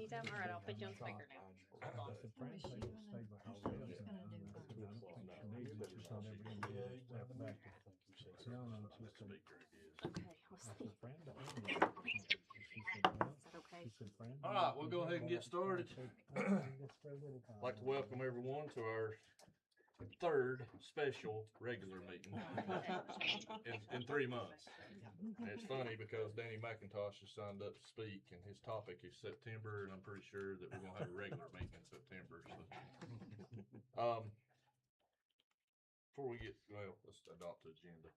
anytime? All right, I'll put you on speaker now. Okay, let's see. Is that okay? All right, we'll go ahead and get started. I'd like to welcome everyone to our third special regular meeting in 3 months. And it's funny because Danny McIntosh has signed up to speak, and his topic is September, and I'm pretty sure that we're gonna have a regular meeting in September. So, before we get, well, let's adopt the agenda.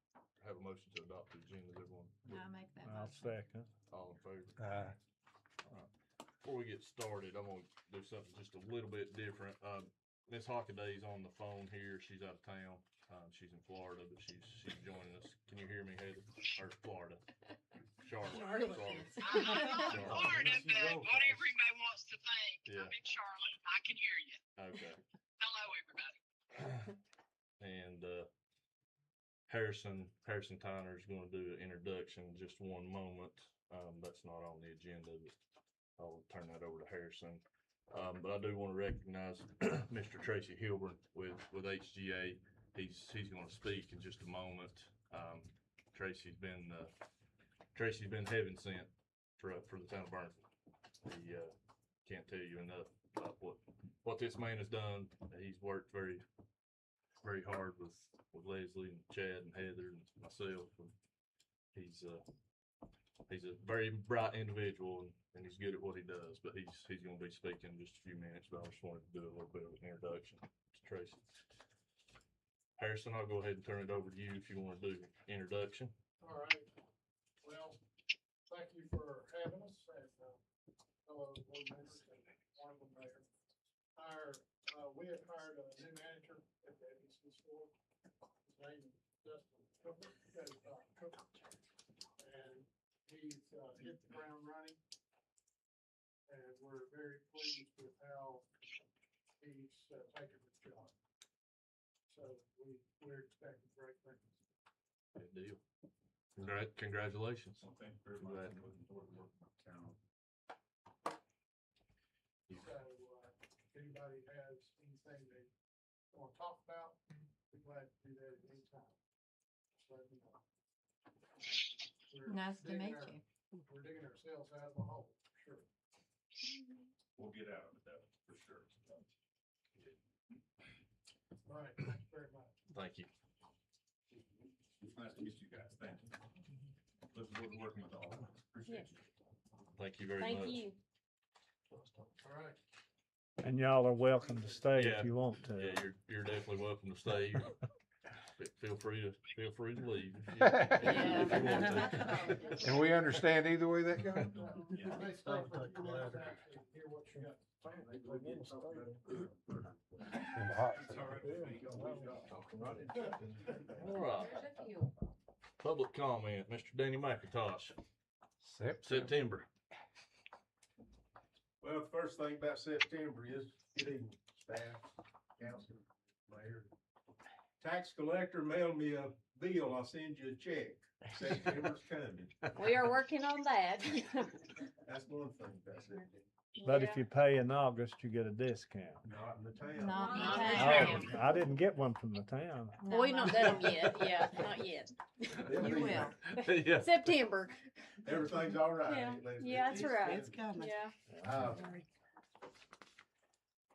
Have a motion to adopt the agenda, everyone. I'll make that I'll motion. second. All in favor? All right. Before we get started, I'm gonna do something just a little bit different. Miss Hockaday's on the phone here. She's out of town. She's in Florida, but she's joining us. Can you hear me, Heather? Or Florida? Charlotte. Charlotte. Sorry. Florida, but whatever anybody wants to think. Yeah. I'm in Charlotte. I can hear you. Okay. Hello, everybody. And Harrison Tyner is going to do an introduction in just one moment. That's not on the agenda, but I'll turn that over to Harrison. But I do want to recognize Mr. Tracy Hilburn with HGA. He's going to speak in just a moment. Tracy's been heaven sent for the town of Burnsville. He can't tell you enough about what this man has done. He's worked very, very hard with Leslie and Chad and Heather and myself. And he's a very bright individual, and he's good at what he does. But he's going to be speaking in just a few minutes. But I just wanted to do a little bit of an introduction to Tracy. Harrison, I'll go ahead and turn it over to you if you want to do introduction. All right. Well, thank you for having us, and fellow board members and honorable mayor. We have hired a new manager at the ABC school. His name is Justin Cooper. And he's hit the ground running. And we're very pleased with how he's taken the job. So we're expecting great things. Good deal. Congratulations. Well, thank you very much. I'm looking forward to working with town. So, if anybody has anything they want to talk about, be glad to do that at any time. Just let me know. We're Nice to digging meet our- you. We're digging ourselves out of a hole, for sure. We'll get out of it, that for sure. All right, thank you very much. Thank you. It's nice to meet you guys. Thank you. Looking forward to working with all of us. Appreciate you. Thank you very much. Thank you. All right. And y'all are welcome to stay Yeah. if you want to. Yeah, you're definitely welcome to stay. Feel free to leave. And we understand either way that goes. They stay for a few minutes to actually hear what you got. All right. Public comment, Mr. Danny McIntosh, September. Well, the first thing about September is, good evening, staff, council, mayor. Tax collector mailed me a bill, I'll send you a check. September's coming. We are working on that. That's one thing about September. But if you pay in August, you get a discount. Not in the town. Not in the Not town. Oh, I didn't get one from the town. Well, we not done them yet. Yeah, not yet. They'll You be will. there. Yeah. September. Everything's all right. Yeah. Leslie. Yeah, that's right. It's coming. Yeah.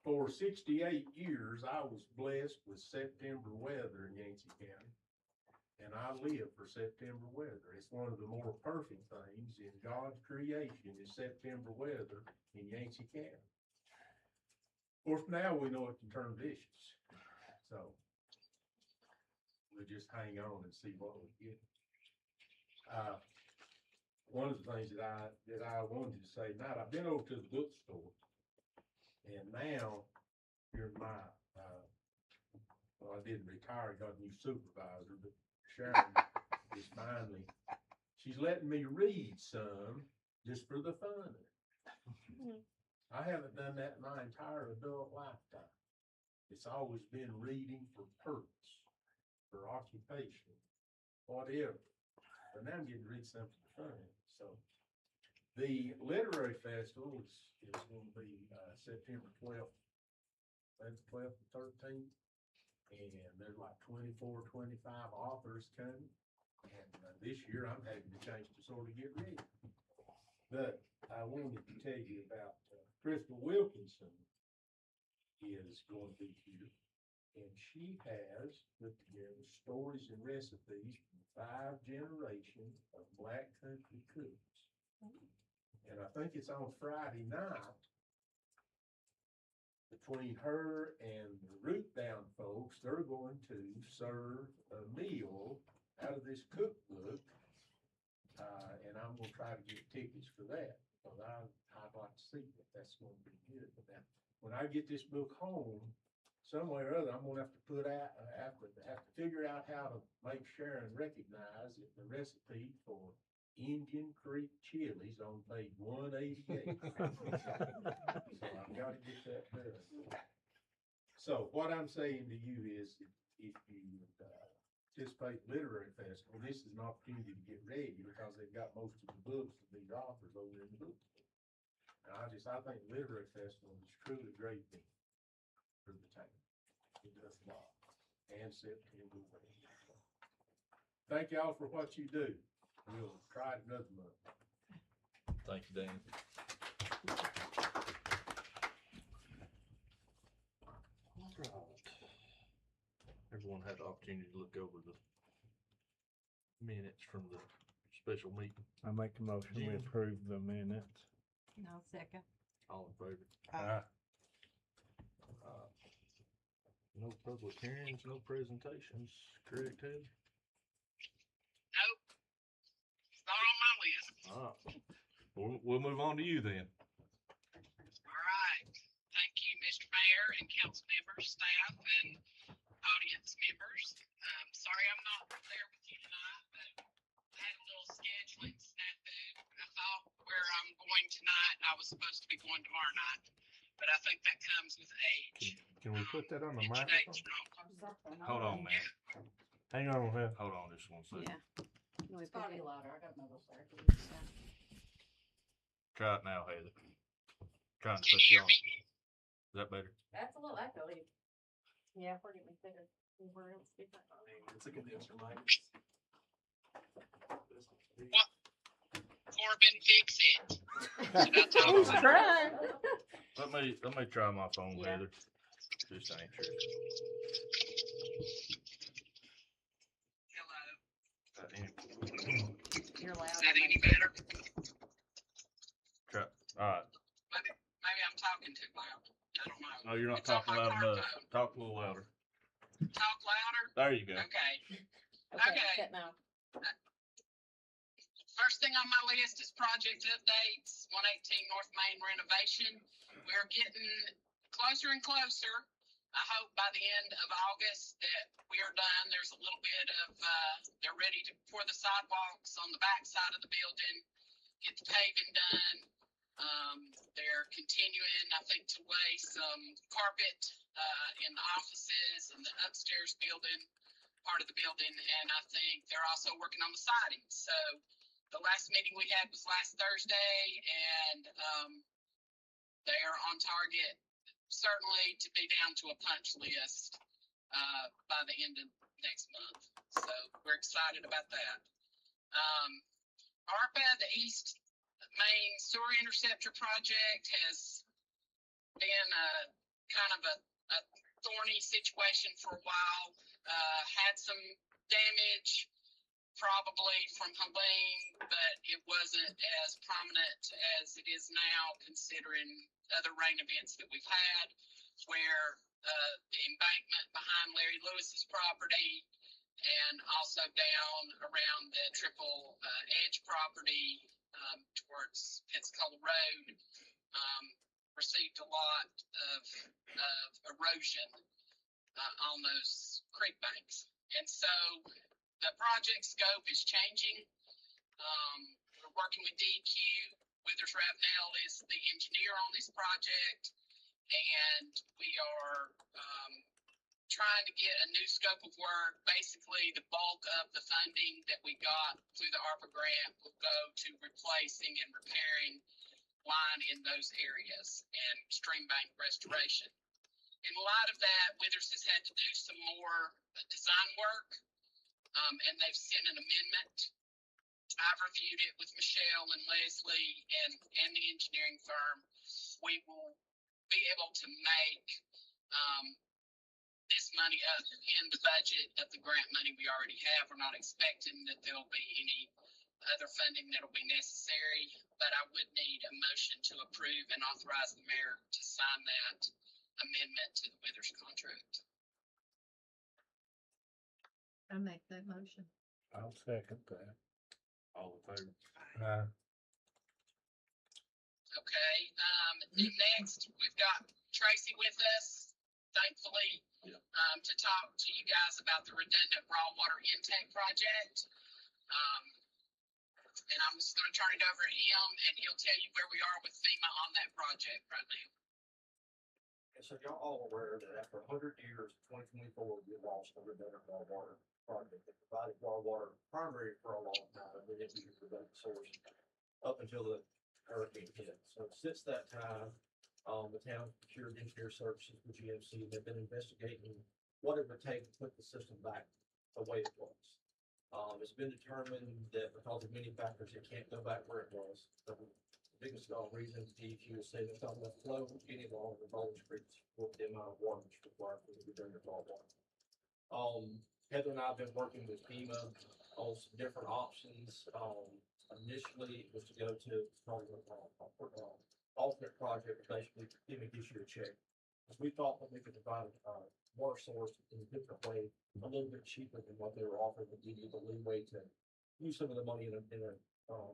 For 68 years, I was blessed with September weather in Yancey County. And I live for September weather. It's one of the more perfect things in God's creation is September weather in Yancey County. Of course, now we know it can turn vicious. So we'll just hang on and see what we get. One of the things that I wanted to say tonight, I've been over to the bookstore, and now here's my, well, I didn't retire, got a new supervisor, but Sharon is finally, she's letting me read some just for the fun of it. I haven't done that in my entire adult lifetime. It's always been reading for purpose, for occupation, whatever. But now I'm getting to read something for fun. So The literary festival is gonna be, September 12th, 12th and 13th. And there's like 24, 25 authors coming. And this year I'm having a chance to sort of get ready. But I wanted to tell you about Crystal Wilkinson is going to be here. And she has put together stories and recipes from 5 generations of Black country cooks. And I think it's on Friday night. Between her and the Root Down folks, they're going to serve a meal out of this cookbook. And I'm gonna try to get tickets for that, because I'd like to see if that's gonna be good. But now, when I get this book home, somewhere or other, I'm gonna have to put out, have to figure out how to make Sharon recognize that the recipe for Indian Creek chilies on page 188. So I've got to get that done. So what I'm saying to you is, if you participate in Literary Festival, this is an opportunity to get ready, because they've got most of the books of these authors over in the book. And I think Literary Festival is truly a great thing for the town. It does a lot. And September. Thank y'all for what you do. We'll try it another month. Thank you, Dan. Everyone had the opportunity to look over the minutes from the special meeting. I make a motion, we Jim. approve the minutes. No, second. All in favor? Aye. No public hearings, no presentations, correct, Heather? Nope. It's not on my list. Ah, we'll move on to you then. All right. Thank you, Mr. Mayor and council members, staff, and audience members. Sorry I'm not there with you tonight, but I had a little scheduling snafu. I thought where I'm going tonight, I was supposed to be going tomorrow night, but I think that comes with age. Can we put that on the Get your microphone? dates wrong. Hold on, man. Hang on, Heather. Hold on just one second. Yeah. Can we It's put gotta it- be louder, I got my little circle. Try it now, Heather. Trying to Can put you you hear on. me? Is that better? That's a little echoey. Yeah, we're getting better. Where else did that? It's a condenser mic. Corbin, fix it. Should I talk Who's about it? Trying. Let me try my phone, Yeah. Heather. Just ain't sure. Hello. You're loud. Is that any better? Try. All right. Maybe I'm talking too loud. I don't know. No, you're not It's on talking my loud enough. smartphone. Talk a little louder. Talk louder? There you go. Okay. Okay, Okay. set now. First thing on my list is project updates, 118 North Main renovation. We're getting closer and closer. I hope by the end of August that we are done. There's a little bit of, they're ready to pour the sidewalks on the back side of the building, get the paving done. They're continuing, I think, to lay some carpet in the offices and the upstairs building, part of the building, and I think they're also working on the siding. So the last meeting we had was last Thursday, and they are on target, certainly to be down to a punch list by the end of next month. So we're excited about that. ARPA, the East Main Sewer Interceptor Project, has been kind of a thorny situation for a while. Had some damage, probably from Helene, but it wasn't as prominent as it is now, considering other rain events that we've had, where the embankment behind Larry Lewis's property and also down around the Triple Edge property towards Pensacola Road received a lot of erosion on those creek banks. And so the project scope is changing. We're working with DEQ. Withers Ravenel is the engineer on this project. And we are trying to get a new scope of work. Basically, the bulk of the funding that we got through the ARPA grant will go to replacing and repairing line in those areas and stream bank restoration. In light of that, Withers has had to do some more design work, and they've sent an amendment. I've reviewed it with Michelle and Leslie and the engineering firm. We will be able to make this money up in the budget of the grant money we already have. We're not expecting that there'll be any other funding that'll be necessary, but I would need a motion to approve and authorize the mayor to sign that amendment to the Withers contract. I make that motion. I'll second that. All in favor? Okay, next, we've got Tracy with us, thankfully, Yeah. to talk to you guys about the redundant raw water intake project. And I'm just gonna turn it over to him, and he'll tell you where we are with FEMA on that project right now. And so y'all all aware that after 100 years, 2024, we lost the redundant raw water project that provided raw water primary for a long time, and then it was a redundant source up until the hurricane hit. So since that time, the town procured engineer services with GMC, and they've been investigating what it would take to put the system back the way it was. It's been determined that because of many factors, it can't go back where it was. The biggest reason DEQ is saying it's not enough flow any longer in Bowling Creek with the amount of water that's required for the redundant raw water. Heather and I have been working with FEMA on some different options. Initially, it was to go to alternate project, basically FEMA gives you a check. We thought that we could provide a water source in a different way, a little bit cheaper than what they were offering, but give you the leeway to use some of the money in a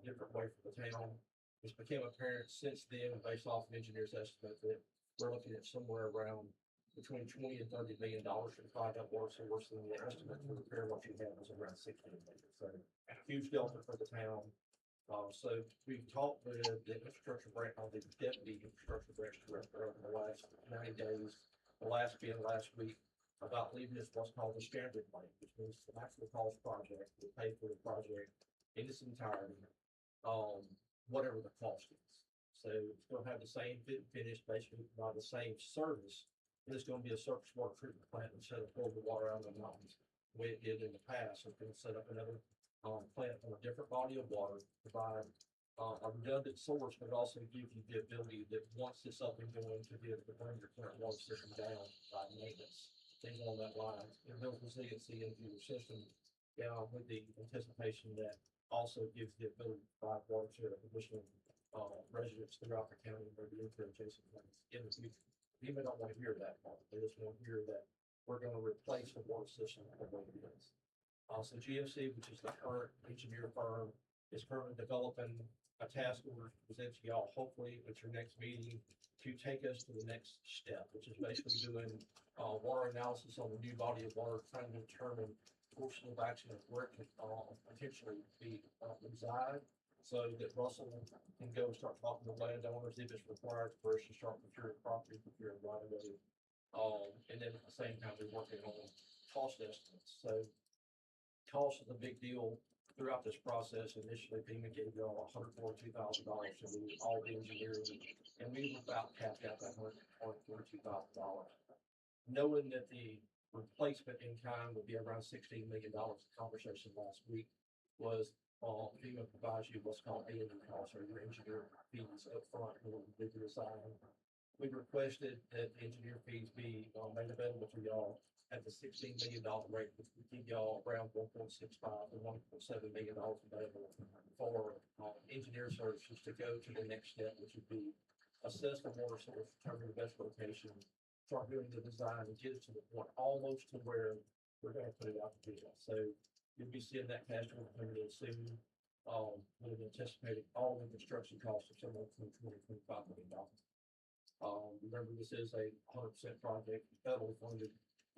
different way for the town. It's became apparent since then, based off of engineers' estimate, that we're looking at somewhere around between $20 and $30 million to provide that water source, and the estimate to repair what you have is around $16 million. So huge delta for the town. So we've talked with the infrastructure branch, the deputy infrastructure branch director over the last 90 days, the last being last week, about leaving this what's called the standard plan, which means the actual cost project, we pay for the project in its entirety, whatever the cost is. So it's gonna have the same fit and finish, basically provide the same service, but it's gonna be a surface water treatment plant instead of pulling the water out of the mountains, the way it did in the past. It's gonna set up another plant on a different body of water, provide a redundant source, but also give you the ability that once it's up and going to be able to bring your current water system down by maintenance, things along that line, and build resiliency into your system down with the anticipation that also gives the ability to provide water to additional residents throughout the county or the adjacent counties in the future. People don't want to hear that part. They just want to hear that we're going to replace the water system the way it is. So GMC, which is the current engineer firm, is currently developing a task order to present to y'all, hopefully at your next meeting, to take us to the next step, which is basically doing water analysis on the new body of water, trying to determine portion of action of where it could potentially be reside, so that Russell can go start talking to landowners if it's required for us to start procuring property, procuring right of way. And then at the same time, we're working on cost estimates. So cost is a big deal throughout this process. Initially, FEMA gave y'all $142,000 to do all the engineering, and we were about capped out at $142,000. Knowing that the replacement in kind would be around $16 million, the conversation last week was FEMA provides you what's called A&E costs, or your engineer fees up front when we do the design. We requested that the engineer fees be made available to y'all at the $16 million rate, which would give y'all around $1.65 to $1.7 million available for engineer services to go to the next step, which would be assess the water source, determine the best location, start doing the design, and get it to the point almost to where we're going to put it out to bid. So you'll be seeing that cash flow coming in soon. We've anticipated all the construction costs of somewhere between $20 to $25 million. Remember, this is a 100% project, federally funded.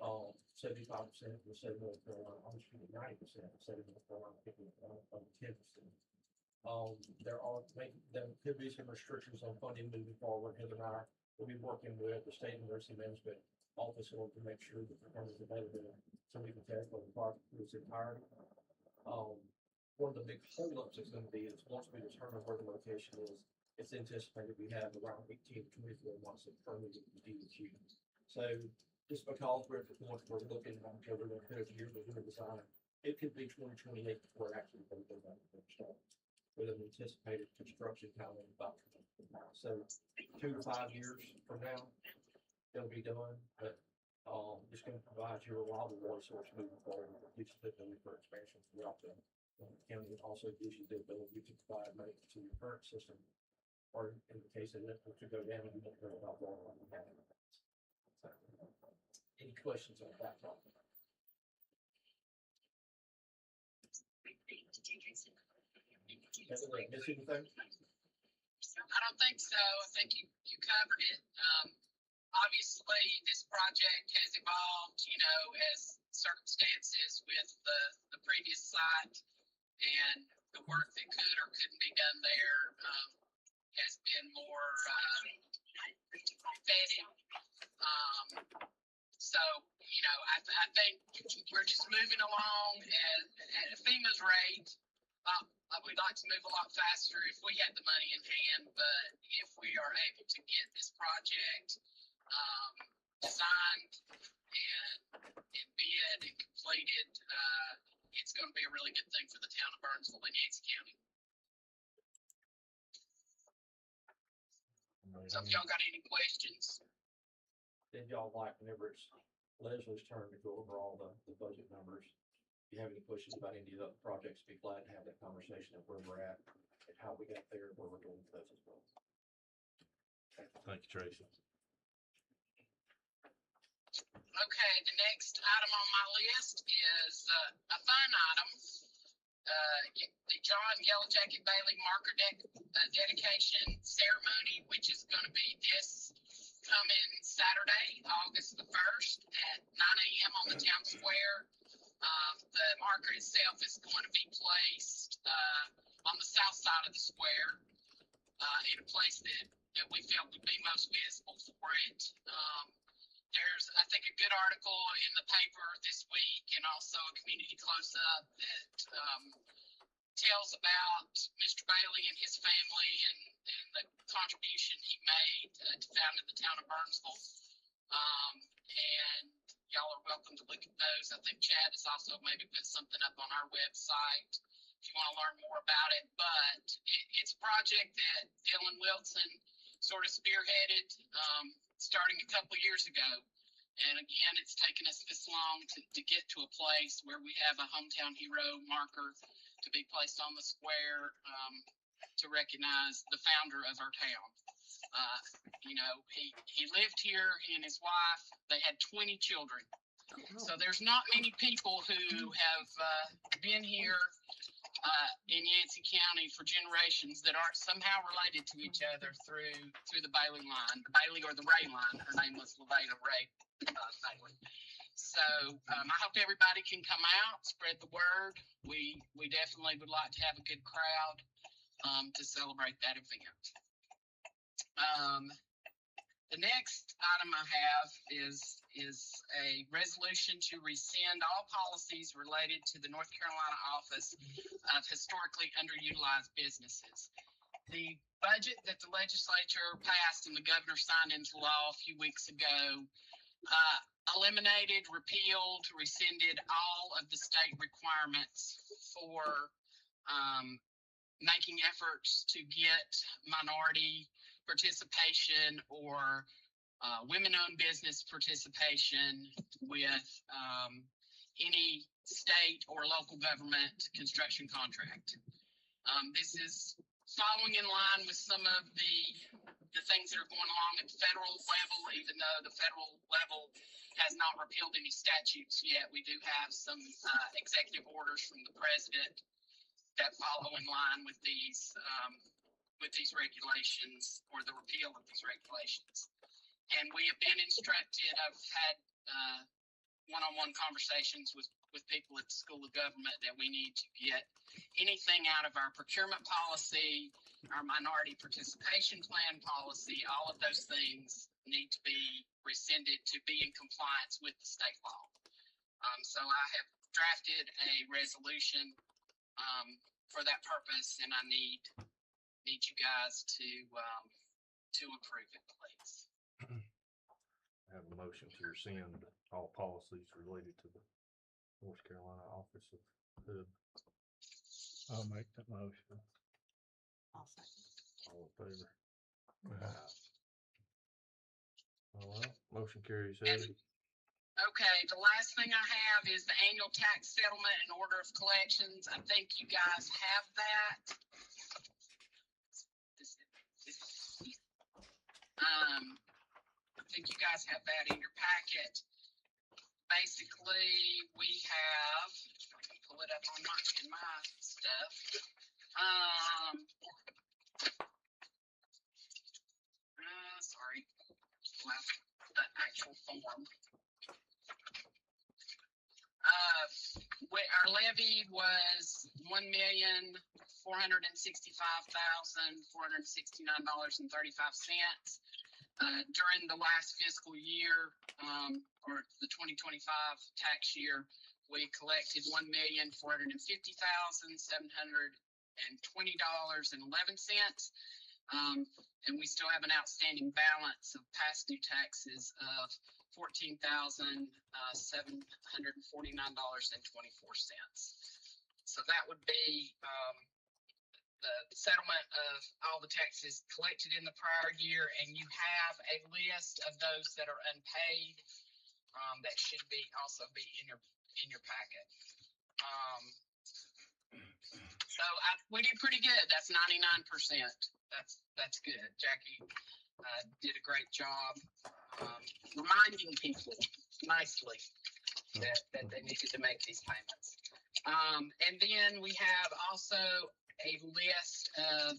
75% of the state of North Carolina, I'm excuse me, 90% of the state of North Carolina, 10%. There could be some restrictions on funding moving forward. Heather and I we'll be working with the state emergency management office to make sure that the funds is available, so we can tackle the project in its entirety. One of the big holdups is gonna be is once we determine where the location is, it's anticipated we have around 18 to 24 months of permitting from DEQ. So just because we're at the point where we're looking at over the next year, we're doing design, it could be 2028 before actually everything starts with an anticipated construction time in about, so 2 to 5 years from now, it'll be done, but, it's gonna provide you a reliable water source moving forward, it gives you the ability for expansion throughout the county. It also gives you the ability to provide maintenance to your current system, or in the case of it, to go down and you don't know about water on the county. So, any questions on that topic? Heather, miss anything? I don't think so. I think you covered it. Obviously, this project has evolved, as circumstances with the previous site, and the work that could or couldn't be done there has been more vetted. So, I think we're just moving along at FEMA's rate. I would like to move a lot faster if we had the money in hand, but if we are able to get this project designed and bid and completed, it's going to be a really good thing for the town of Burnsville and Yancey County. So if y'all got any questions? Then y'all like, whenever it's Leslie's turn to go over all the budget numbers, if you have any questions about any of the other projects, be glad to have that conversation of where we're at and how we got there, where we're going with those as well. Thank you, Tracy. Okay, the next item on my list is a fun item. The John Yellow Jacket Bailey marker dedication ceremony, which is going to be this coming Saturday, August the 1st at 9 a.m. on the town square. The marker itself is going to be placed on the south side of the square in a place that we felt would be most visible for it. There's, I think, a good article in the paper this week and also a community close-up that tells about Mr. Bailey and his family and the contribution he made to founding the town of Burnsville. And y'all are welcome to look at those. I think Chad has also maybe put something up on our website if you want to learn more about it. But it's a project that Dylan Wilson sort of spearheaded starting a couple of years ago. And again, it's taken us this long to get to a place where we have a hometown hero marker to be placed on the square to recognize the founder of our town. He lived here, he and his wife. They had 20 children. So there's not many people who have been here in Yancey County for generations that aren't somehow related to each other through the Bailey line, the Bailey or the Ray line. Her name was LaVeda Ray Bailey. So I hope everybody can come out, spread the word. We definitely would like to have a good crowd to celebrate that event. The next item I have is a resolution to rescind all policies related to the North Carolina Office of Historically Underutilized Businesses. The budget that the legislature passed and the governor signed into law a few weeks ago eliminated, repealed, rescinded all of the state requirements for making efforts to get minority participation or women-owned business participation with any state or local government construction contract. This is following in line with some of the things that are going along at the federal level, even though the federal level has not repealed any statutes yet. We do have some executive orders from the president that follow in line with these regulations or the repeal of these regulations. And we have been instructed, I've had one-on-one conversations with people at the School of Government that we need to get anything out of our procurement policy our minority participation plan policy, all of those things need to be rescinded to be in compliance with the state law. So I have drafted a resolution, for that purpose, and I need you guys to approve it, please. I have a motion to rescind all policies related to the North Carolina Office of HUB. I'll make that motion. I'll second. All in favor? All right, motion carries, Heather. Okay, the last thing I have is the annual tax settlement and order of collections. I think you guys have that. I think you guys have that in your packet. Basically, we have, if I can pull it up on in my stuff. Sorry, the actual form. Our levy was $1,465,469.35. During the last fiscal year, or the 2025 tax year, we collected $1,450,720.11. And we still have an outstanding balance of past due taxes of $14,749.24. So that would be the settlement of all the taxes collected in the prior year, and you have a list of those that are unpaid that should also be in your packet. So we did pretty good. That's 99%. That's good. Jackie did a great job reminding people nicely that they needed to make these payments. And then we have also a list of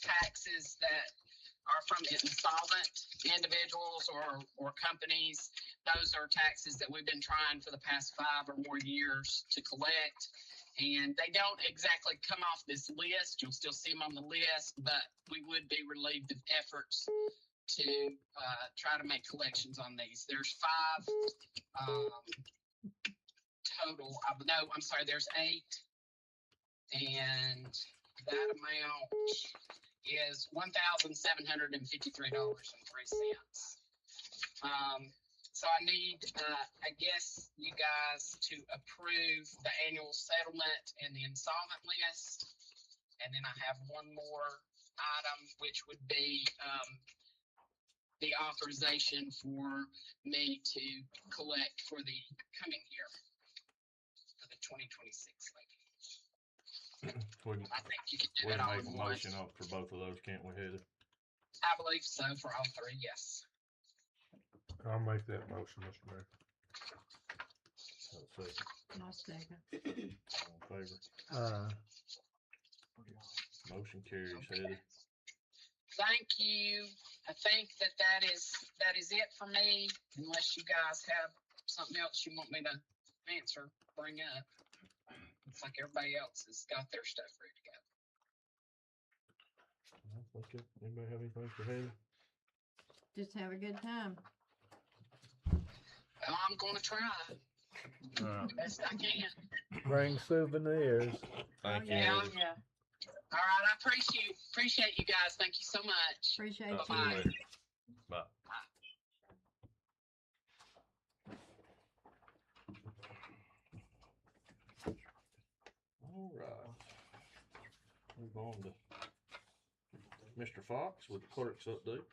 taxes that are from insolvent individuals or companies. Those are taxes that we've been trying for the past 5 or more years to collect. And they don't exactly come off this list. You'll still see them on the list, but we would be relieved of efforts to try to make collections on these. There's 5 total. No, I'm sorry, there's 8. And that amount is $1,753.03. So I need, I guess, you guys to approve the annual settlement and the insolvent list. And then I have one more item, which would be the authorization for me to collect for the coming year, for the 2026 levy. I think you can do We it all can make in a one. motion up for both of those, can't we, Heather? I believe so for all 3, yes. I'll make that motion, Mr. Mayor. I'll second. All in favor? Motion carries, Heather. Thank you. I think that is it for me, unless you guys have something else you want me to answer, bring up. It's like everybody else has got their stuff ready to go. Okay. Anybody have anything for Heather? Just have a good time. Well, I'm gonna try the best I can. Bring souvenirs. Thank you, yeah. Heather. Yeah. All right, I appreciate you guys. Thank you so much. Appreciate Talk to you. you later. Bye. All right. Move on to Mr. Fox with the clerk's update.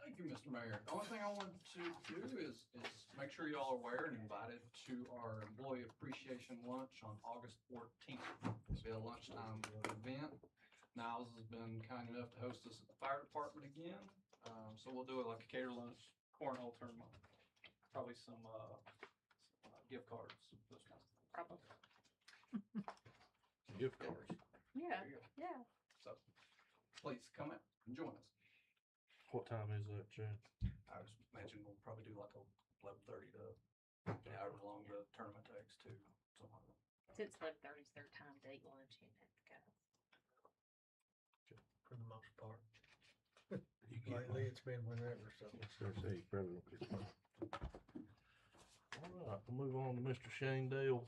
Thank you, Mr. Mayor. The only thing I wanted to do is make sure y'all are aware and invited to our employee appreciation lunch on August 14th. It'll be a lunchtime event. Niles has been kind enough to host us at the fire department again. So we'll do it like a cater lunch, cornhole tournament, probably some gift cards, those kinds of things. Probably. Gift cards. Yeah. There you go. Yeah. So please come out and join us. What time is that, Chad? I was imagining we'll probably do like a 11:30 to however long the tournament takes to something like that. Since 11:30 is their time to eat lunch, you have to go. for the most part. You get Lately, it's been whenever, so. All right, we'll move on to Mr. Shane Dale,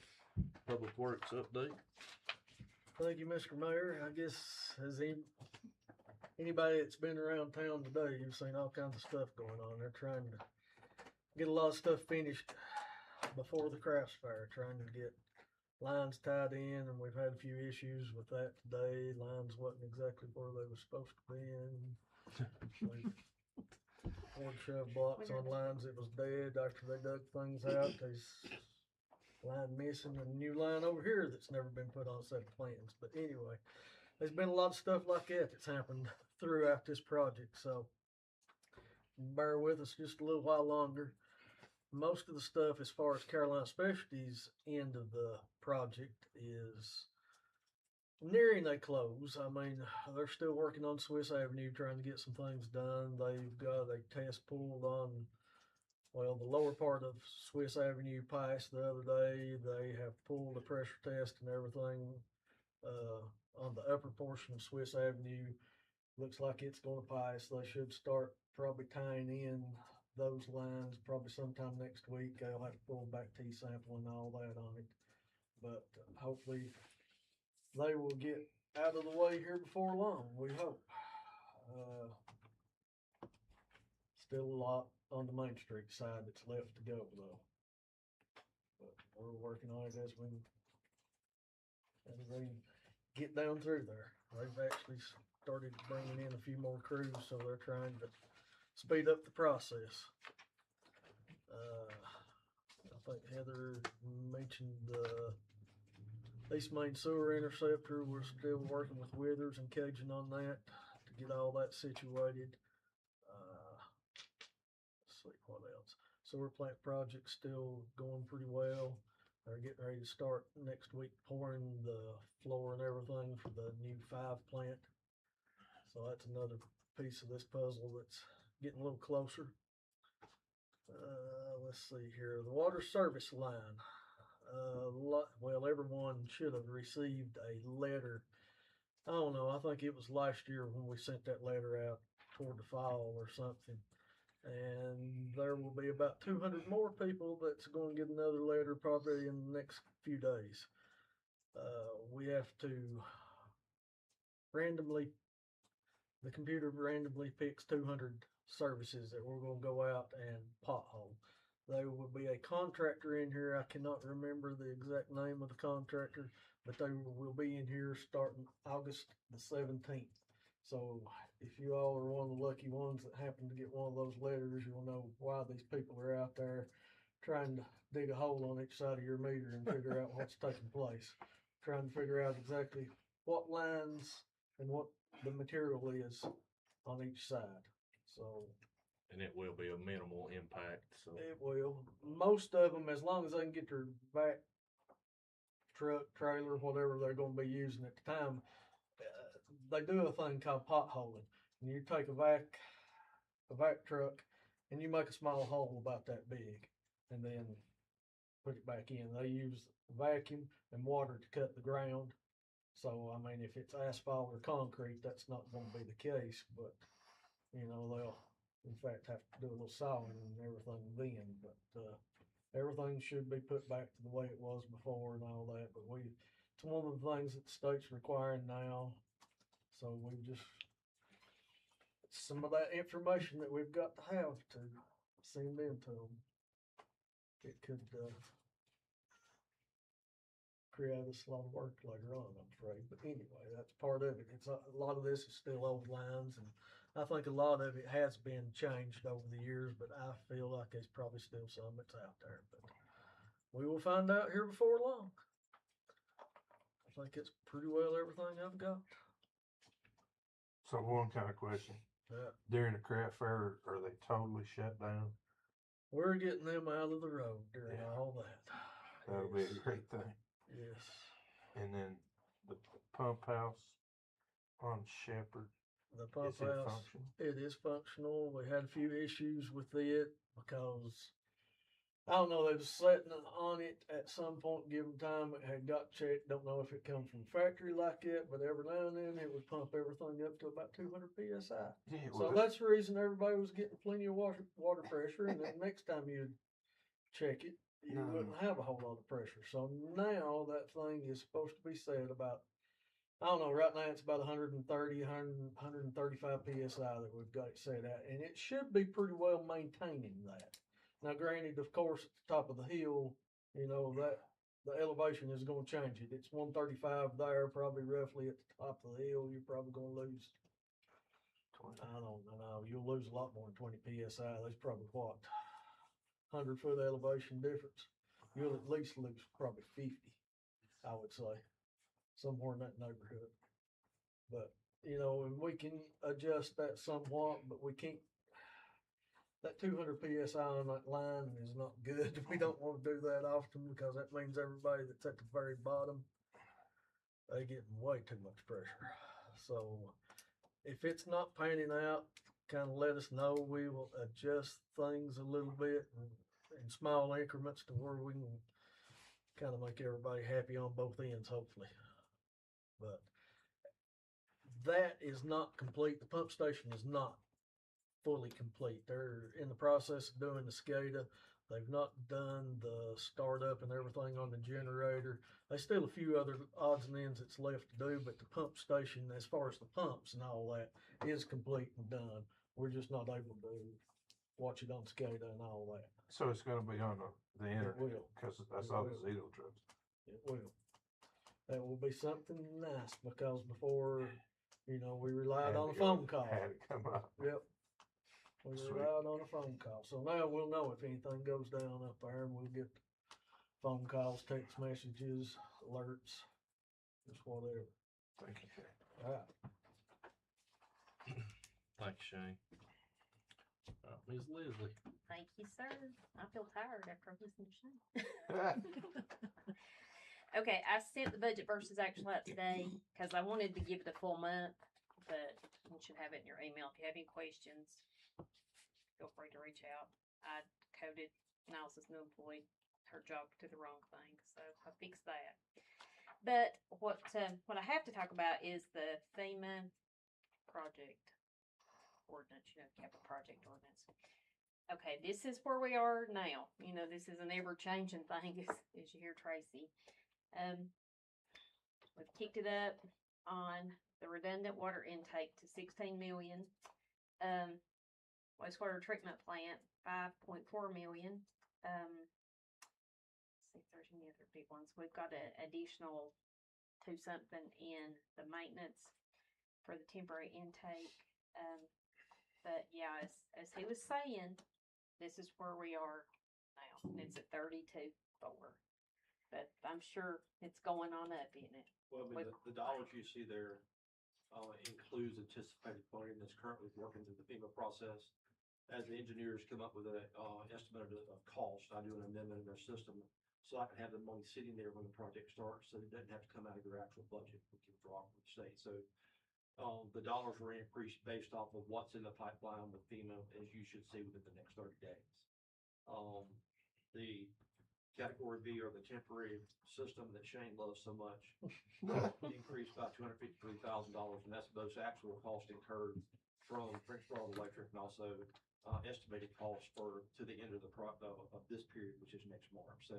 Public Works update. Thank you, Mr. Mayor. I guess anybody that's been around town today, you've seen all kinds of stuff going on. They're trying to get a lot of stuff finished before the crafts fair, trying to get lines tied in, and we've had a few issues with that today. Lines wasn't exactly where they were supposed to be in. Poured shove blocks on lines that was dead after they dug things out. There's line missing and a new line over here that's never been put on a set of plans. But anyway, there's been a lot of stuff like that that's happened throughout this project. So bear with us just a little while longer. Most of the stuff as far as Carolina Specialties end of the project is nearing a close. I mean, they're still working on Swiss Avenue, trying to get some things done. They've got a test pulled on, well, the lower part of Swiss Avenue passed the other day. They have pulled a pressure test and everything on the upper portion of Swiss Avenue. Looks like it's going to pass. They should start probably tying in those lines probably sometime next week. They'll have to pull back T-sample and all that on it. But hopefully they will get out of the way here before long, we hope. Still a lot on the Main Street side that's left to go though. But we're working on it as we get down through there. They've actually started bringing in a few more crews, so they're trying to speed up the process. I think Heather mentioned the East Main Sewer Interceptor. We're still working with Withers and Cajun on that to get all that situated. Let's see what else. Sewer plant project still going pretty well. They're getting ready to start next week pouring the floor and everything for the new 5 plant. So that's another piece of this puzzle that's getting a little closer. Let's see here. The water service line. Well, everyone should have received a letter. I don't know. I think it was last year when we sent that letter out toward the fall or something. And there will be about 200 more people that's going to get another letter probably in the next few days. We have to the computer randomly picks 200 services that we're going to go out and pothole. There will be a contractor in here. I cannot remember the exact name of the contractor, but they will be in here starting August the 17th. So if you all are one of the lucky ones that happen to get one of those letters, you'll know why these people are out there trying to dig a hole on each side of your meter and figure out what's taking place. Trying to figure out exactly what lines and what the material is on each side. So, and it will be a minimal impact. So it will. Most of them, as long as they can get their back truck, trailer, whatever they're going to be using at the time, they do a thing called potholing. And you take a vac truck and you make a small hole about that big and then put it back in. They use vacuum and water to cut the ground. So, I mean, if it's asphalt or concrete, that's not going to be the case, but, you know, they'll, in fact, have to do a little sawing and everything then, but, everything should be put back to the way it was before and all that, but it's one of the things that the state's requiring now, so we just, some of that information that we've got to have to send in to them. It could, create us a lot of work later on, I'm afraid. But anyway, that's part of it. It's a lot of this is still old lines, and I think a lot of it has been changed over the years, but I feel like there's probably still some that's out there. But we will find out here before long. I think it's pretty well everything I've got. So one kind of question. Yeah. During the craft fair, are they totally shut down? We're getting them out of the road during all that. That'll be a great thing. Yes. And then the pump house on Shepherd. The pump Is it house, functional? it is functional. We had a few issues with it because I don't know, they was sitting on it at some point, given time, it had got checked, don't know if it come from factory like it, but every now and then it would pump everything up to about 200 PSI. Yeah, So that's the reason everybody was getting plenty of water pressure, and then next time you'd check it, you No. wouldn't have a whole lot of pressure. So now that thing is supposed to be set about, I don't know, right now it's about 130, 135 PSI that we've got it set at, and it should be pretty well maintaining that. Now granted, of course, at the top of the hill, you know, that the elevation is gonna change it. It's 135 there, probably roughly at the top of the hill, you're probably gonna lose, I don't know, you'll lose a lot more than 20 PSI. There's probably what, 100-foot elevation difference. You'll at least lose probably 50, I would say, somewhere in that neighborhood. But, you know, and we can adjust that somewhat, but we can't, that 200 PSI on that line is not good. We don't want to do that often because that means everybody that's at the very bottom, they get way too much pressure. So if it's not panning out, kind of let us know. We will adjust things a little bit in small increments to where we can kind of make everybody happy on both ends, hopefully. But that is not complete. The pump station is not fully complete. They're in the process of doing the SCADA. They've not done the startup and everything on the generator. There's still a few other odds and ends that's left to do, but the pump station, as far as the pumps and all that, is complete and done. We're just not able to watch it on SCADA and all that. So it's gonna be on the internet, will. cause that's It all the will. Zito trucks. It will. That will be something nice because before, you know, we relied on a phone call. Had it come up. Yep. We Sweet. relied on a phone call. So now we'll know if anything goes down up there, and we'll get phone calls, text messages, alerts, just whatever. Thank you, Shane. All right. Thank you, Shane. Ms. Leslie. Thank you, sir. I feel tired after listening to Shane. Okay, I sent the budget versus actual out today because I wanted to give it a full month, but you should have it in your email. If you have any questions, feel free to reach out. I coded Nelson's new employee, her job to the wrong thing, so I fixed that. But what I have to talk about is the FEMA project ordinance, you know, capital project ordinance. Okay, this is where we are now. You know, this is an ever-changing thing, as you hear Tracy. We've kicked it up on the redundant water intake to 16 million. Wastewater treatment plant, 5.4 million. See if there's any other big ones. We've got an additional 2 something in the maintenance for the temporary intake. But yeah, as he was saying, this is where we are now. And it's at 32.4. But I'm sure it's going on up, isn't it? Well, I mean, the dollars you see there, includes anticipated funding that's currently working through the FEMA process. As the engineers come up with a, estimate of cost, I do an amendment in their system, so I can have the money sitting there when the project starts, so it doesn't have to come out of your actual budget, we can draw from the state. So, the dollars were increased based off of what's in the pipeline with FEMA, as you should see within the next 30 days. The category B, or the temporary system that Shane loves so much, increased by $253,000, and that's those actual costs incurred from French Broad Electric, and also estimated costs to the end of of this period, which is next March. So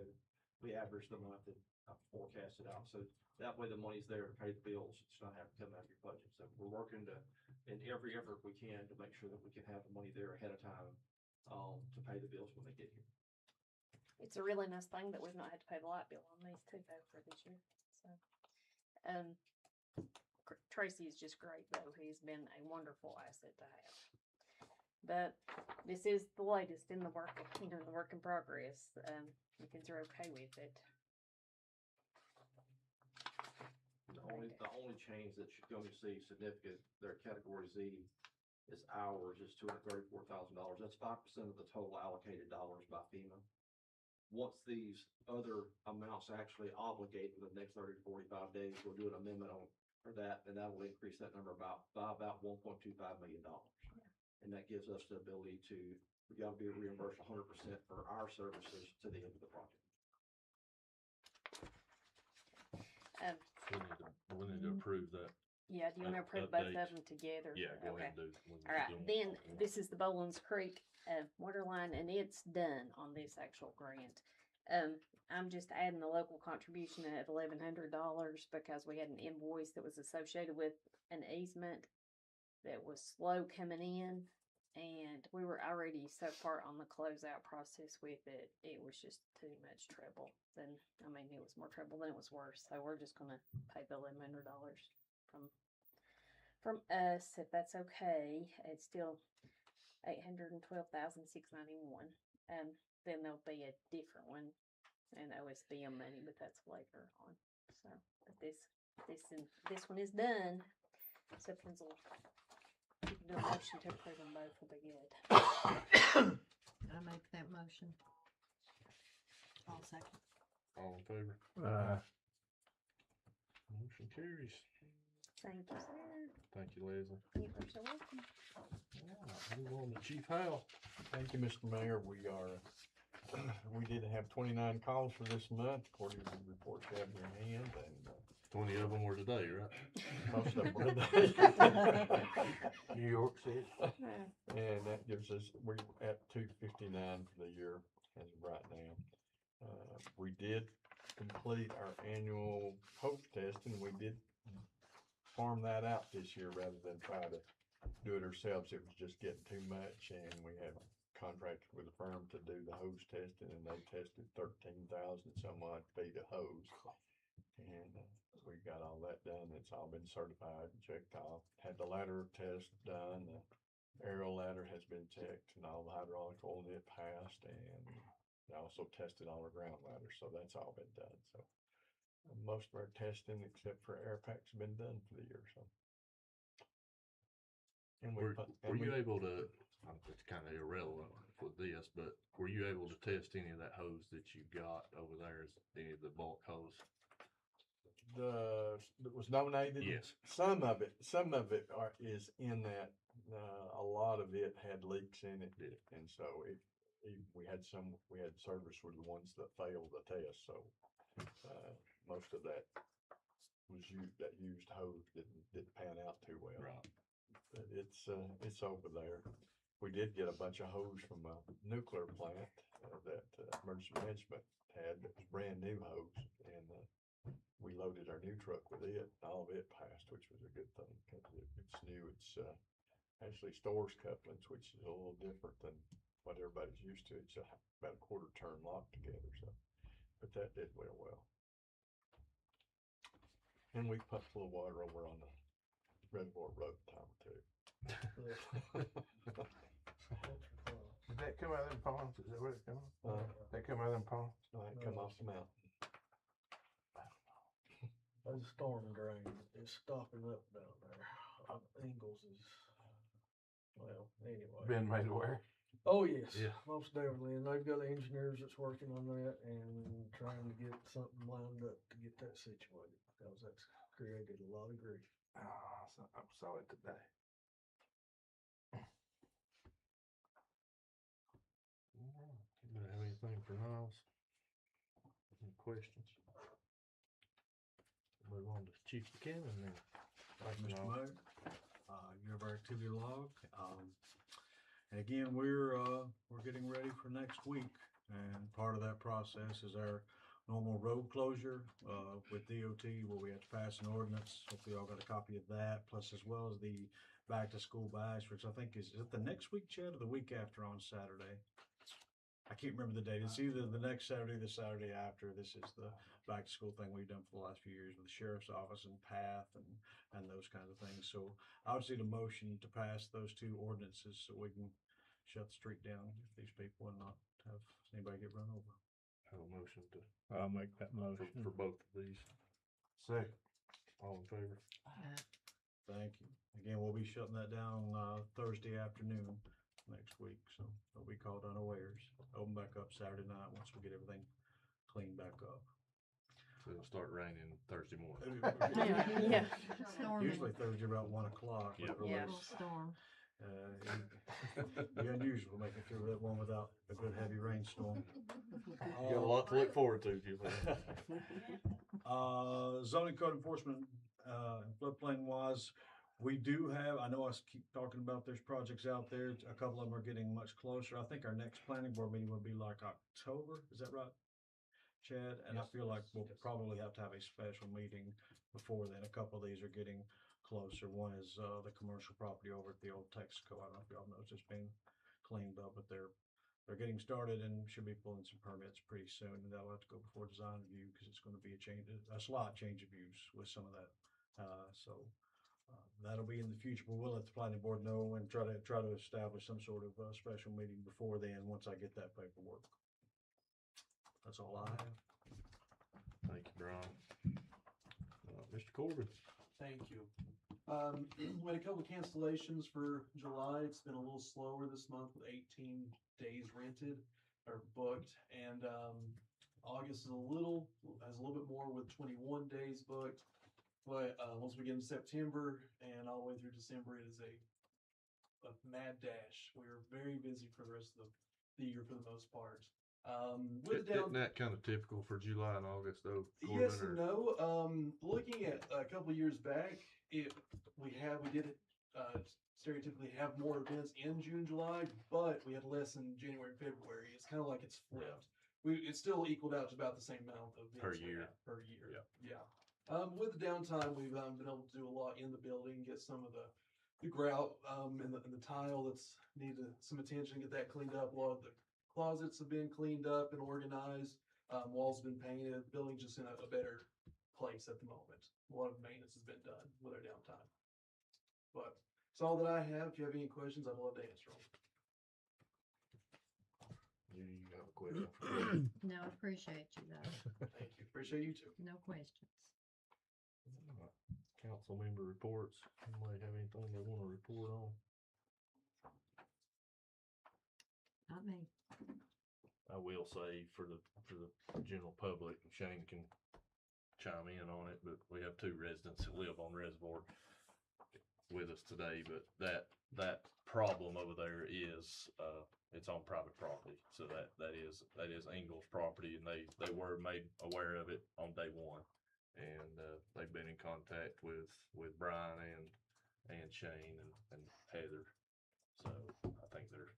we average the month and forecast it out. So that way the money's there to pay the bills. It's not having to come out of your budget. So we're working in every effort we can to make sure that we can have the money there ahead of time to pay the bills when they get here. It's a really nice thing that we've not had to pay the light bill on these too though for this year. So, Tracy is just great though. He's been a wonderful asset to have. But this is the latest in the work, you know, the work in progress. You can are okay with it. The only change that you're going to see significant, their category Z is ours, is $234,000. That's 5% of the total allocated dollars by FEMA. Once these other amounts actually obligate in the next 30 to 45 days, we'll do an amendment for that, and that will increase that number by about $1.25 million. And that gives us the ability to, we gotta be reimbursed 100% for our services to the end of the project. We need to approve that. Yeah, do you wanna Up- approve both update. of them together? Yeah, go Okay. ahead and do. we can All right, do 'em then all. this is the Bowlins Creek water line, and it's done on this actual grant. I'm just adding the local contribution at $1,100 because we had an invoice that was associated with an easement that was slow coming in, and we were already so far on the closeout process with it. It was just too much trouble. It was more trouble than it was worth. So we're just gonna pay the $1,100 from us, if that's okay. It's still $812,691. Then there'll be a different one, and OSBM money, but that's later on. So, but this one is done. So, Prinzel, you can do a motion to approve them both. Will be good. I make that motion. I'll second. All in favor? Motion carries. Thank you, sir. Thank you, Leslie. You are so welcome. Move on to Chief Howell. Thank you, Mr. Mayor. We did have 29 calls for this month, according to the report you have in your hand, and 20 of them were today, right? most of them were New York City. And that gives us, we're at 259 for the year as of right now. We did complete our annual hose testing. We did farm that out this year rather than try to do it ourselves. It was just getting too much, and we had contracted with a firm to do the hose testing, and they tested 13,000 some odd feet of hose. And we got all that done. It's all been certified and checked off. Had the ladder test done. The aerial ladder has been checked, and all the hydraulic oil in it passed, and they also tested all our ground ladders, so that's all been done. So most of our testing, except for air packs, have been done for the year. So, and Were you able to? It's kind of irrelevant with this, but were you able to test any of that hose that you got over there? Is any of the bulk hose? That was donated. Yes. Some of it is in that. A lot of it had leaks in it, and so we had service were the ones that failed the test. So most of that was used hose didn't pan out too well. Right. But it's over there. We did get a bunch of hose from a nuclear plant that emergency management had. That was brand new hose, and we loaded our new truck with it. And all of it passed, which was a good thing because it's new. It's actually stores couplings, which is a little different than what everybody's used to. It's about a quarter turn lock together. So, but that did well. And we pumped a little water over on the Reservoir Road time too. Did that come out of them ponds? Is that where it come from? That come out of them ponds? No, it come off the mountain. There's a storm drain. It's stopping up down there. Ingalls is, well, anyway. Been made aware. Oh, yes. Yeah. Most definitely. And they've got engineers that's working on that and trying to get something lined up to get that situated because that's created a lot of grief. Oh, I saw it today. Anybody have anything for Niles? Any questions? Move on to Chief Buchanan then. Thank you, Mr. Mayor. You have our activity log. And again, we're getting ready for next week. And part of that process is our normal road closure with DOT where we have to pass an ordinance. Hopefully y'all got a copy of that, plus as well as the back to school bash, which I think is it the next week, Chad, or the week after on Saturday? I can't remember the date. It's either the next Saturday or the Saturday after. This is the back to school thing we've done for the last few years with the sheriff's office and PATH and those kinds of things. So I would see the motion to pass those two ordinances so we can shut the street down if these people and not have anybody get run over. Have a motion to, I'll make that motion. for both of these. Second. All in favor? Thank you. Again, we'll be shutting that down Thursday afternoon next week, so it'll be called unawares. Open back up Saturday night once we get everything cleaned back up. So it'll start raining Thursday morning. Yeah. Storm. Usually Thursday about 1 o'clock. Yeah. Yeah, storm. Be unusual making it through that one without a good heavy rainstorm. You got a lot to look forward to, Julie. Zoning code enforcement, and floodplain wise, we do have, I know I keep talking about there's projects out there. A couple of them are getting much closer. I think our next planning board meeting will be like October. Is that right, Chad? And I feel like we'll probably have to have a special meeting before then. A couple of these are getting closer. One is, the commercial property over at the old Texaco. I don't know if y'all noticed it's been cleaned up, but they're getting started and should be pulling some permits pretty soon, and that'll have to go before design review because it's going to be a slight change of use with some of that. That'll be in the future, but we'll let the planning board know and try to establish some sort of special meeting before then, once I get that paperwork. That's all I have. Thank you, Brian. Mr. Corbin. Thank you. We had a couple of cancellations for July. It's been a little slower this month with 18 days rented or booked, and August has a little bit more with 21 days booked. But once we get into September and all the way through December, it is a mad dash. We're very busy for the rest of the year for the most part. Isn't that kind of typical for July and August though? Corbin, Yes and no. Looking at a couple of years back, we did stereotypically have more events in June, July, but we had less in January, February. It's kind of like it's flipped. It's still equaled out to about the same amount of events Per year. Yeah. With the downtime, we've been able to do a lot in the building, get some of the grout and the tile that's needed some attention, get that cleaned up. A lot of the closets have been cleaned up and organized. Walls have been painted. The building's just in a better place at the moment. A lot of maintenance has been done with our downtime. But it's all that I have. If you have any questions, I'd love to answer them. You have a question? No, appreciate you though. Thank you. Appreciate you too. No questions. Council member reports. Anybody have anything they want to report on? Not me. I will say for the general public, Shane can chime in on it, but we have 2 residents that live on Reservoir with us today, but that problem over there is, it's on private property. So that is Ingles property, and they were made aware of it on day one. And, they've been in contact with Brian and Shane and Heather. So I think they're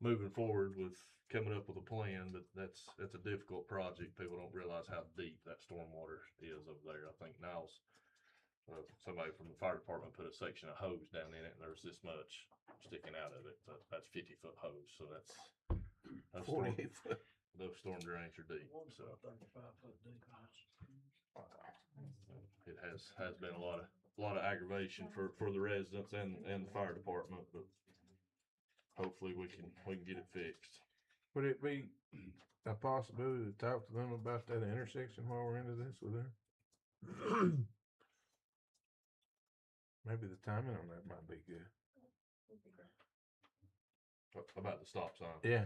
moving forward with coming up with a plan, but that's a difficult project. People don't realize how deep that stormwater is over there. I think Niles, somebody from the fire department put a section of hose down in it, and there's this much sticking out of it. But that's 50-foot hose, so that's 48 foot. Those storm drains are deep. So 35-foot deep. it has been a lot of aggravation for the residents and the fire department, but hopefully we can get it fixed. Would it be a possibility to talk to them about that intersection while we're into this with her? Maybe the timing on that might be good. About the stop sign. Yeah.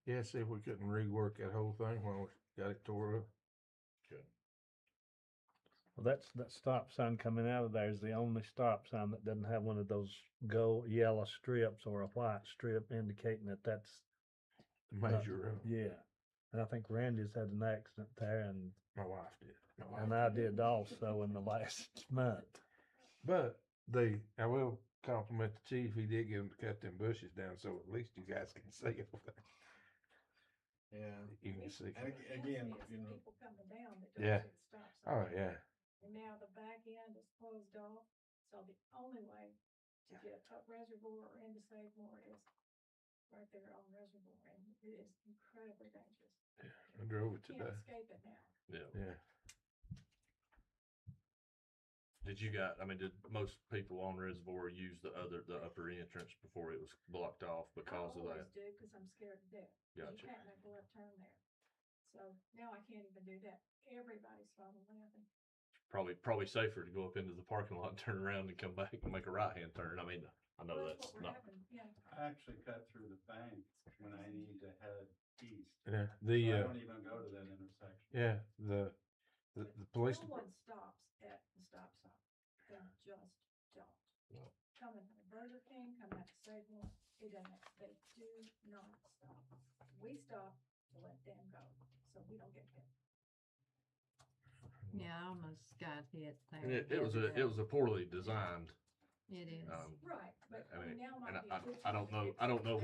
Yeah, see if we couldn't rework that whole thing while we got it tore up. Good. Well, that stop sign coming out of there is the only stop sign that doesn't have one of those gold yellow strips or a white strip indicating that that's Major road. Yeah. And I think Randy's had an accident there, and My wife did. and I did also in the last month. But I will compliment the chief. He did get him to cut them bushes down, so at least you guys can see everything. Yeah. You can see. And again, People coming down that Yeah. don't see the stop sign. Oh, yeah. And now the back end is closed off, so the only way to get up Reservoir or into Sagamore is right there on Reservoir, and it is incredibly dangerous. I drove it Can't today. escape it now. Yeah. Did most people on Reservoir use the upper entrance before it was blocked off because of I that? always do, cause I'm scared to death. Gotcha. You can't make a left turn there. So now I can't even do that. Everybody's falling laughing. Probably safer to go up into the parking lot and turn around and come back and make a right-hand turn. I mean, I know Well, that's what we're not. having, yeah. I actually cut through the bank when I need to head east. Yeah. So I don't even go to that intersection. Yeah, the police No department. one stops at the stop sign. They just don't. No. Coming from Burger King, come out to Save More, it doesn't, they do not stop. We stop to let them go, so we don't get hit. Yeah, I almost got hit there. And it the was other a, day. it was a poorly designed. It is. Right, but I mean, now and might be a good I time don't to know, fix I don't it. know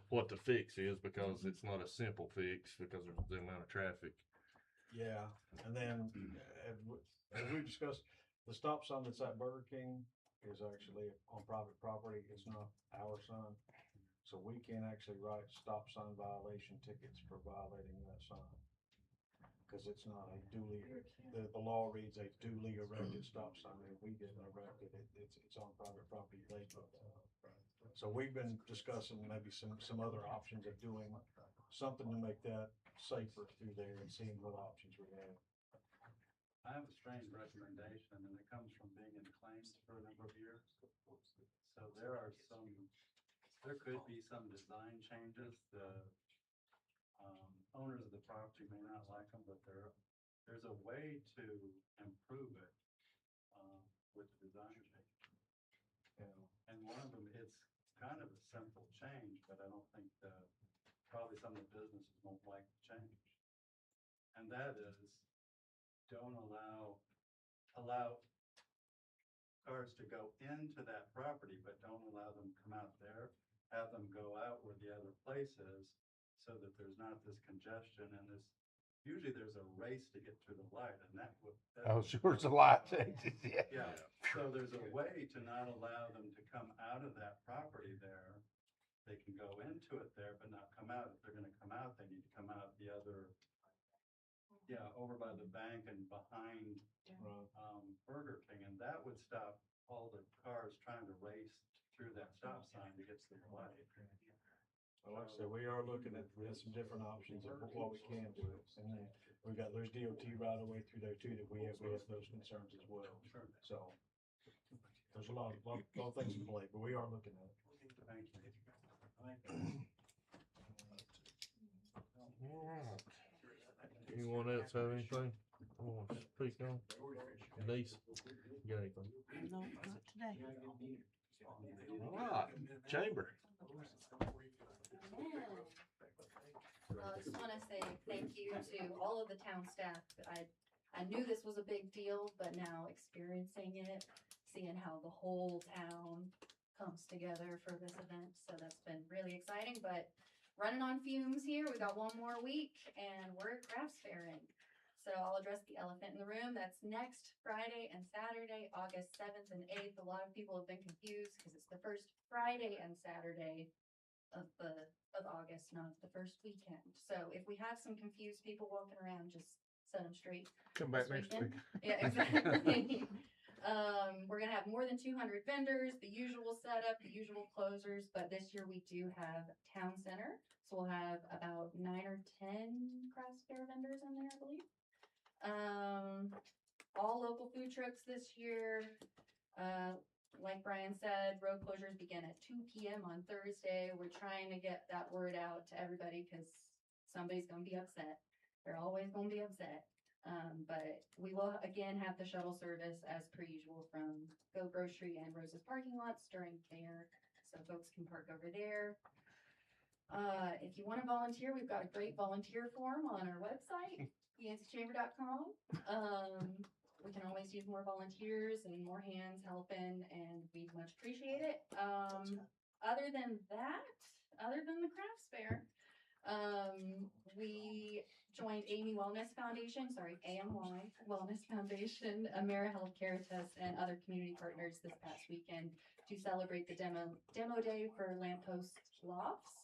what the fix is because it's not a simple fix because of the amount of traffic. Yeah, and then as we discussed, the stop sign that's at Burger King is actually on private property. It's not our sign. So we can actually write stop sign violation tickets for violating that sign. Cause it's not a duly, the law reads a duly erected stop sign and we didn't erect it. It's on private property. They put that up. So we've been discussing maybe some other options of doing something to make that safer through there and seeing what options we have. I have a strange recommendation, and it comes from being in claims for a number of years. So there could be some design changes. The owners of the property may not like them, but there's a way to improve it with the design change. And one of them, it's kind of a simple change, but I don't think probably some of the businesses won't like the change. And that is, don't allow cars to go into that property, but don't allow them to come out there. Have them go out where the other place is so that there's not this congestion and usually there's a race to get to the light and that's Oh, sure, it's a lot changes, yeah. Yeah, so there's a way to not allow them to come out of that property there. They can go into it there, but not come out. If they're gonna come out, they need to come out the other, over by the bank and behind, Burger King, and that would stop all the cars trying to race through that stop sign to get to the light. Well, like I said, we are looking at some different options of what we can do. And then there's DOT right away through there too, that we have those concerns as well. So there's a lot of things in play, but we are looking at it. Thank you. Anyone else have anything? Oh, speak on. Denise, you got anything? No, not today. All right, Chamber. Well, I just want to say thank you to all of the town staff. I knew this was a big deal, but now experiencing it, seeing how the whole town comes together for this event, so that's been really exciting. But running on fumes here, we got one more week, and we're crafts fairing. So I'll address the elephant in the room. That's next Friday and Saturday, August 7th and 8th. A lot of people have been confused because it's the first Friday and Saturday of August, not the first weekend. So if we have some confused people walking around, just set them straight. Come back next week. Yeah, exactly. We're gonna have more than 200 vendors, the usual setup, the usual closers, but this year we do have Town Center. So we'll have about 9 or 10 crafts fair vendors in there, I believe. All local food trucks this year. Like Brian said, road closures begin at 2 p.m. on Thursday. We're trying to get that word out to everybody because somebody's going to be upset. They're always going to be upset. But we will again have the shuttle service as per usual from Go Grocery and Rose's parking lots during fair, so folks can park over there. If you want to volunteer, we've got a great volunteer form on our website, yanceychamber.com. We can always use more volunteers and more hands helping, and we'd much appreciate it. Other than the crafts fair, we joined AMY Wellness Foundation, AMY Wellness Foundation, Amera Healthcare Test, and other community partners this past weekend to celebrate the demo day for Lamppost Lofts.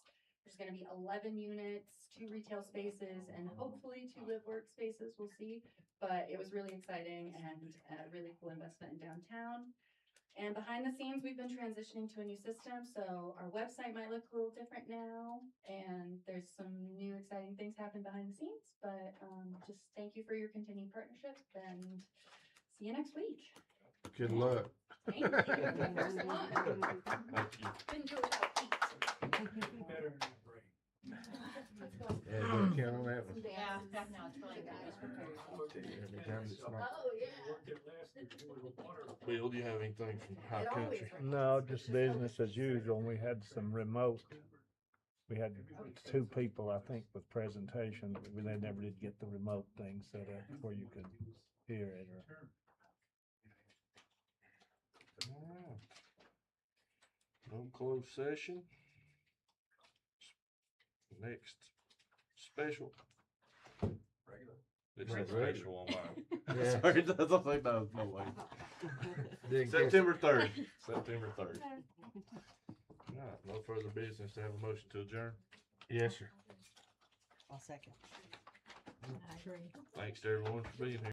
There's going to be 11 units, 2 retail spaces, and hopefully 2 live workspaces. We'll see. But it was really exciting and a really cool investment in downtown. And behind the scenes, we've been transitioning to a new system, so our website might look a little different now, and there's some new exciting things happening behind the scenes. But just thank you for your continued partnership, and see you next week. Good luck. Thank you. First one. Couldn't do it without Pete. Better than your brain. Let's go. Yeah, don't count on that one. Yeah, no, it's really good. Every time it's not. Oh, yeah. Bill, do you have anything from High Country? No, just business as usual. We had some remote. We had 2 people, I think, with presentations, but they never did get the remote thing set up where you could hear it or. Alright. No closed session. Next, special. It says Regular. special on mine. Yeah. Sorry, I don't think that was no way. Didn't catch September 3rd. September 3rd. Alright, no further business to have a motion to adjourn. Yes, sir. I'll second. Thanks to everyone for being here.